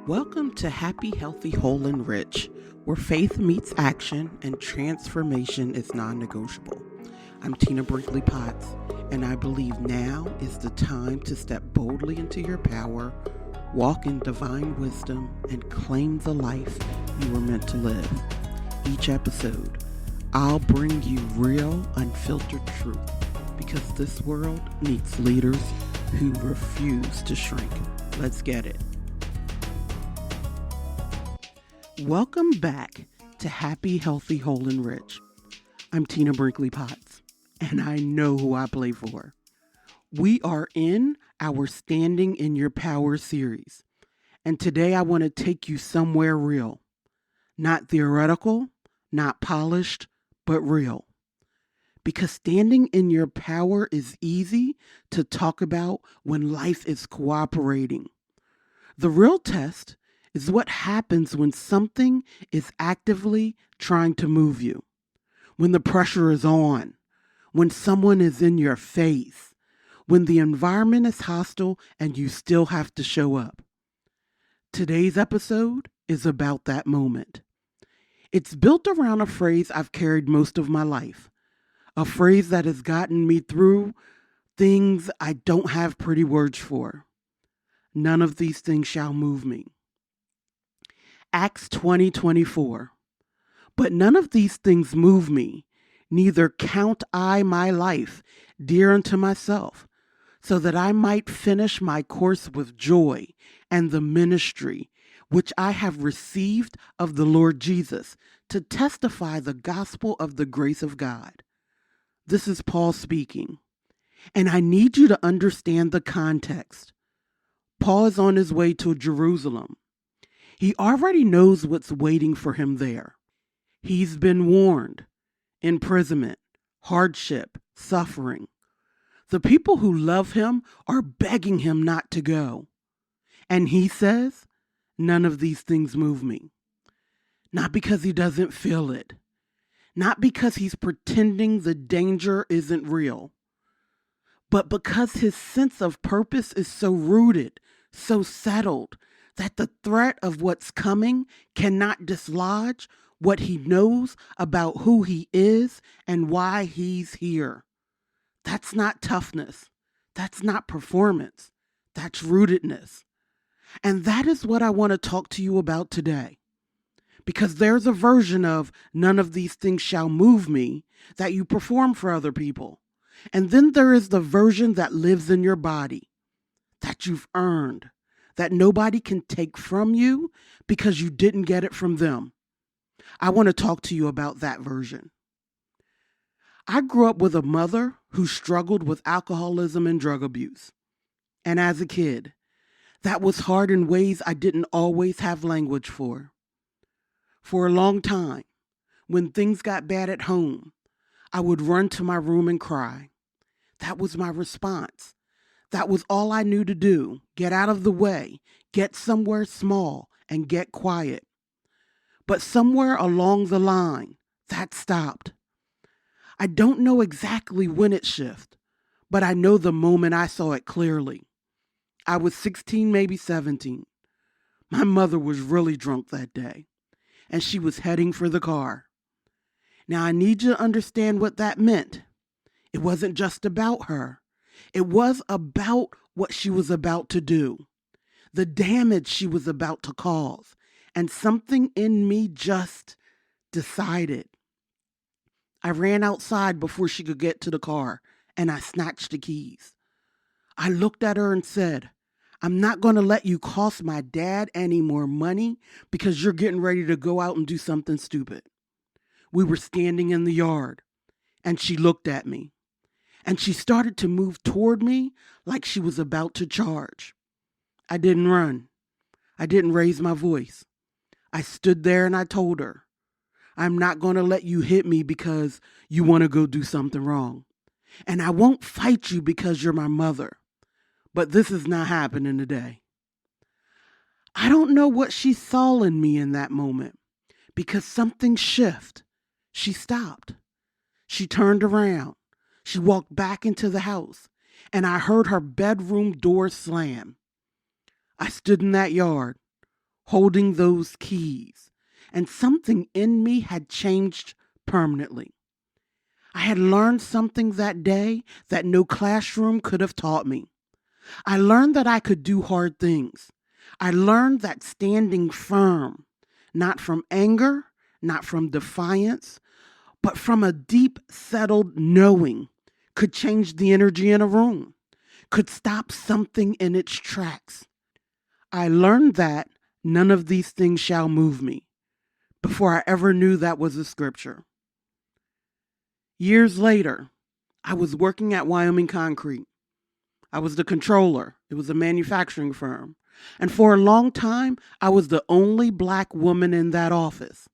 Welcome to Happy, Healthy, Whole, and Rich, where faith meets action and transformation is non negotiable. I'm Tina Brinkley Potts, and I believe now is the time to step boldly into your power, walk in divine wisdom, and claim the life you were meant to live. Each episode, I'll bring you real, unfiltered truth because this world needs leaders who refuse to shrink. Let's get it. Welcome back to Happy, Healthy, Whole, and Rich. I'm Tina Brinkley Potts, and I know who I play for. We are in our Standing in Your Power series, and today I want to take you somewhere real. Not theoretical, not polished, but real. Because standing in your power is easy to talk about when life is cooperating. The real test is what happens when something is actively trying to move you, when the pressure is on, when someone is in your face, when the environment is hostile and you still have to show up. Today's episode is about that moment. It's built around a phrase I've carried most of my life, a phrase that has gotten me through things I don't have pretty words for. None of these things shall move me. Acts 20:24. But none of these things move me, neither count I my life dear unto myself, so that I might finish my course with joy and the ministry which I have received of the Lord Jesus to testify the gospel of the grace of God. This is Paul speaking, and I need you to understand the context. Paul is on his way to Jerusalem. He already knows what's waiting for him there. He's been warned: imprisonment, hardship, suffering. The people who love him are begging him not to go. And he says, none of these things move me. Not because he doesn't feel it. Not because he's pretending the danger isn't real. But because his sense of purpose is so rooted, so settled, that the threat of what's coming cannot dislodge what he knows about who he is and why he's here. That's not toughness. That's not performance. That's rootedness. And that is what I want to talk to you about today. Because there's a version of none of these things shall move me that you perform for other people. And then there is the version that lives in your body, that you've earned, that nobody can take from you because you didn't get it from them. I want to talk to you about that version. I grew up with a mother who struggled with alcoholism and drug abuse. And as a kid, that was hard in ways I didn't always have language for. For a long time, when things got bad at home, I would run to my room and cry. That was my response. That was all I knew to do: get out of the way, get somewhere small, and get quiet. But somewhere along the line, that stopped. I don't know exactly when it shifted, but I know the moment I saw it clearly. I was 16, maybe 17. My mother was really drunk that day, and she was heading for the car. Now, I need you to understand what that meant. It wasn't just about her. It was about what she was about to do, the damage she was about to cause, and something in me just decided. I ran outside before she could get to the car, and I snatched the keys. I looked at her and said, I'm not going to let you cost my dad any more money because you're getting ready to go out and do something stupid. We were standing in the yard, and she looked at me. And she started to move toward me like she was about to charge. I didn't run. I didn't raise my voice. I stood there and I told her, I'm not going to let you hit me because you want to go do something wrong. And I won't fight you because you're my mother. But this is not happening today. I don't know what she saw in me in that moment because something shifted. She stopped. She turned around. She walked back into the house, and I heard her bedroom door slam. I stood in that yard, holding those keys, and something in me had changed permanently. I had learned something that day that no classroom could have taught me. I learned that I could do hard things. I learned that standing firm, not from anger, not from defiance, but from a deep, settled knowing, could change the energy in a room, could stop something in its tracks. I learned that none of these things shall move me before I ever knew that was a scripture. Years later, I was working at Wyoming Concrete. I was the controller. It was a manufacturing firm. And for a long time, I was the only Black woman in that office.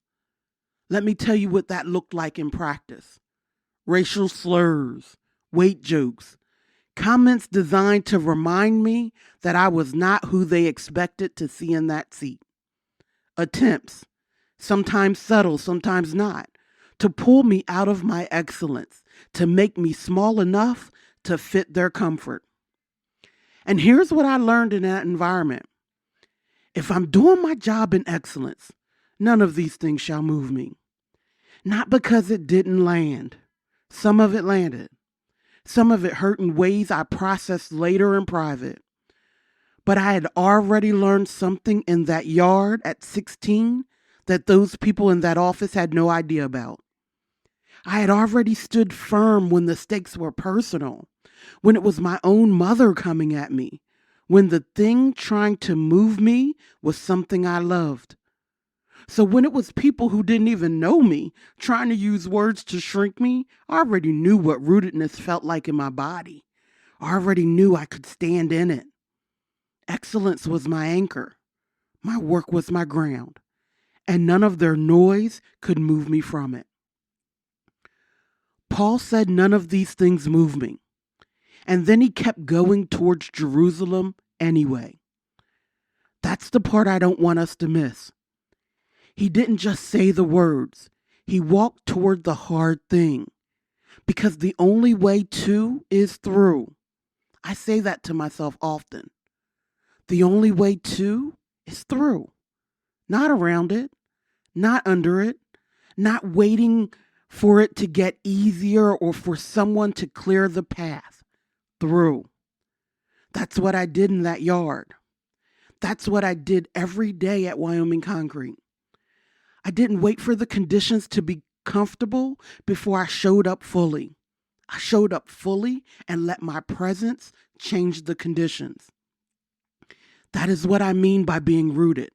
Let me tell you what that looked like in practice. Racial slurs, weight jokes, comments designed to remind me that I was not who they expected to see in that seat. Attempts, sometimes subtle, sometimes not, to pull me out of my excellence, to make me small enough to fit their comfort. And here's what I learned in that environment. If I'm doing my job in excellence, none of these things shall move me. Not because it didn't land. Some of it landed. Some of it hurt in ways I processed later in private. But I had already learned something in that yard at 16 that those people in that office had no idea about. I had already stood firm when the stakes were personal, when it was my own mother coming at me, when the thing trying to move me was something I loved. So when it was people who didn't even know me trying to use words to shrink me, I already knew what rootedness felt like in my body. I already knew I could stand in it. Excellence was my anchor. My work was my ground. And none of their noise could move me from it. Paul said none of these things move me. And then he kept going towards Jerusalem anyway. That's the part I don't want us to miss. He didn't just say the words. He walked toward the hard thing. Because the only way to is through. I say that to myself often. The only way to is through. Not around it. Not under it. Not waiting for it to get easier or for someone to clear the path. Through. That's what I did in that yard. That's what I did every day at Wyoming Concrete. I didn't wait for the conditions to be comfortable before I showed up fully. I showed up fully and let my presence change the conditions. That is what I mean by being rooted.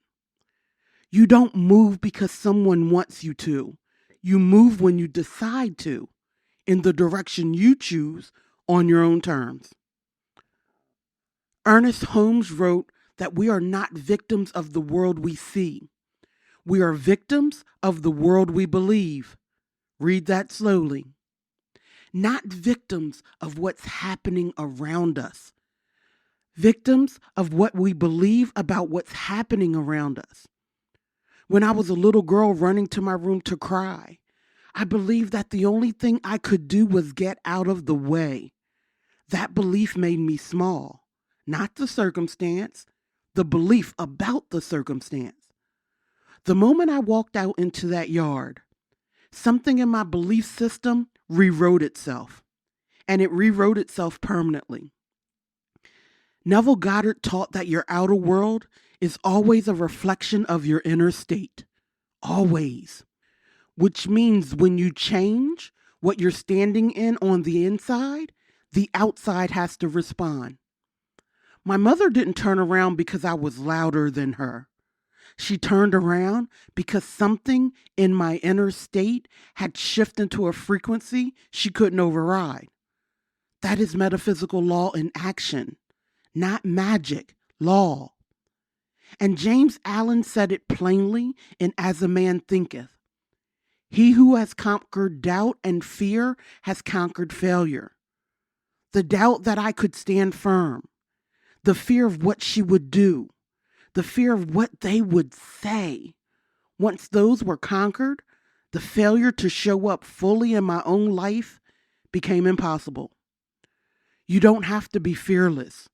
You don't move because someone wants you to. You move when you decide to, in the direction you choose on your own terms. Ernest Holmes wrote that we are not victims of the world we see. We are victims of the world we believe. Read that slowly. Not victims of what's happening around us. Victims of what we believe about what's happening around us. When I was a little girl running to my room to cry, I believed that the only thing I could do was get out of the way. That belief made me small, not the circumstance, the belief about the circumstance. The moment I walked out into that yard, something in my belief system rewrote itself, and it rewrote itself permanently. Neville Goddard taught that your outer world is always a reflection of your inner state. Always. Which means when you change what you're standing in on the inside, the outside has to respond. My mother didn't turn around because I was louder than her. She turned around because something in my inner state had shifted to a frequency she couldn't override. That is metaphysical law in action, not magic, law. And James Allen said it plainly in As a Man Thinketh. He who has conquered doubt and fear has conquered failure. The doubt that I could stand firm, the fear of what she would do, the fear of what they would say. Once those were conquered, the failure to show up fully in my own life became impossible. You don't have to be fearless.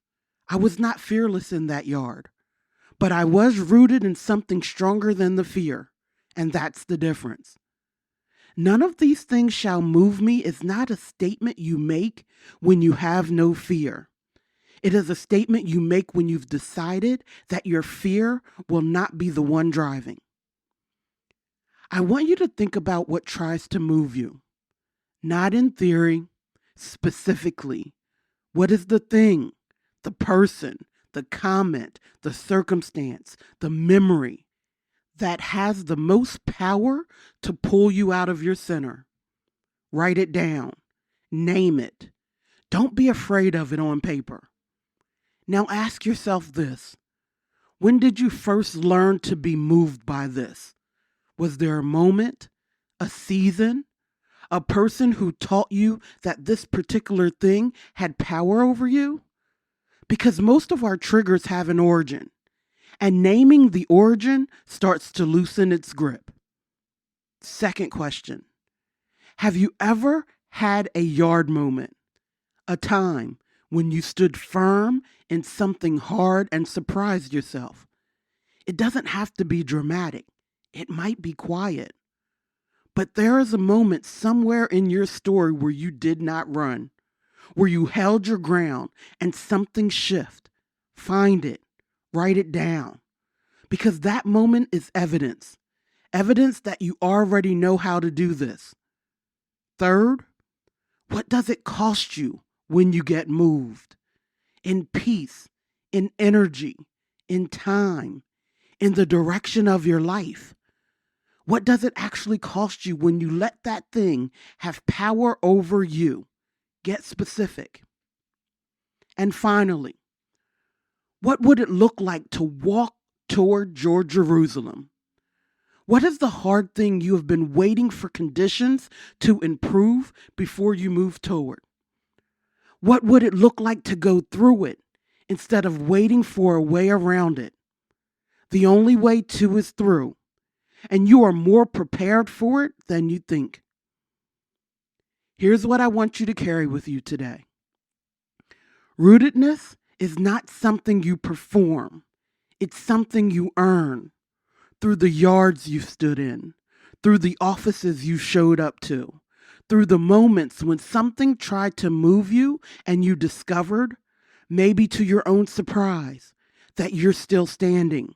I was not fearless in that yard, but I was rooted in something stronger than the fear, and that's the difference. None of these things shall move me is not a statement you make when you have no fear. It is a statement you make when you've decided that your fear will not be the one driving. I want you to think about what tries to move you, not in theory, specifically. What is the thing, the person, the comment, the circumstance, the memory that has the most power to pull you out of your center? Write it down. Name it. Don't be afraid of it on paper. Now ask yourself this. When did you first learn to be moved by this? Was there a moment, a season, a person who taught you that this particular thing had power over you? Because most of our triggers have an origin, and naming the origin starts to loosen its grip. Second question. Have you ever had a yard moment, a time when you stood firm in something hard and surprised yourself? It doesn't have to be dramatic. It might be quiet. But there is a moment somewhere in your story where you did not run, where you held your ground and something shifted. Find it. Write it down. Because that moment is evidence. Evidence that you already know how to do this. Third, what does it cost you when you get moved? In peace, in energy, in time, in the direction of your life. What does it actually cost you when you let that thing have power over you? Get specific. And finally, what would it look like to walk toward your Jerusalem? What is the hard thing you have been waiting for conditions to improve before you move toward? What would it look like to go through it instead of waiting for a way around it? The only way to is through, and you are more prepared for it than you think. Here's what I want you to carry with you today. Rootedness is not something you perform. It's something you earn through the yards you stood in, through the offices you showed up to, through the moments when something tried to move you and you discovered, maybe to your own surprise, that you're still standing.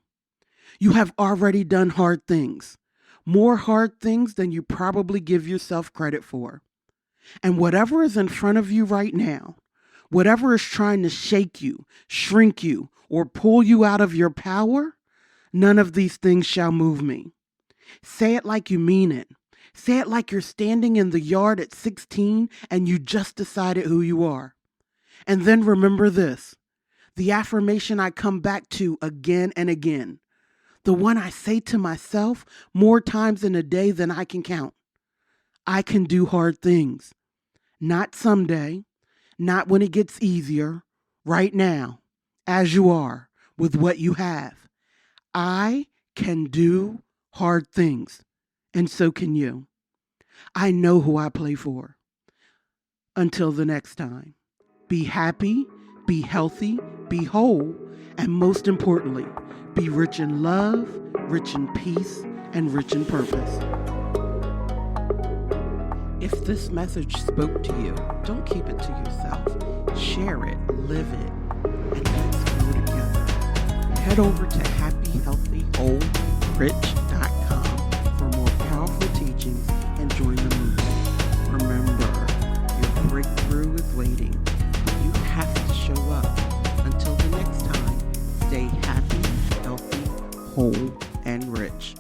You have already done hard things, more hard things than you probably give yourself credit for. And whatever is in front of you right now, whatever is trying to shake you, shrink you, or pull you out of your power, none of these things shall move me. Say it like you mean it. Say it like you're standing in the yard at 16 and you just decided who you are. And then remember this, the affirmation I come back to again and again, the one I say to myself more times in a day than I can count. I can do hard things. Not someday, not when it gets easier, right now, as you are, with what you have. I can do hard things, and so can you. I know who I play for. Until the next time, be happy, be healthy, be whole, and most importantly, be rich in love, rich in peace, and rich in purpose. If this message spoke to you, don't keep it to yourself. Share it, live it, and let's grow together. Head over to happyhealthywholerich.com for more powerful teachings and join the movement. Remember, your breakthrough is waiting. You have to show up. Until the next time, stay happy, healthy, whole, and rich.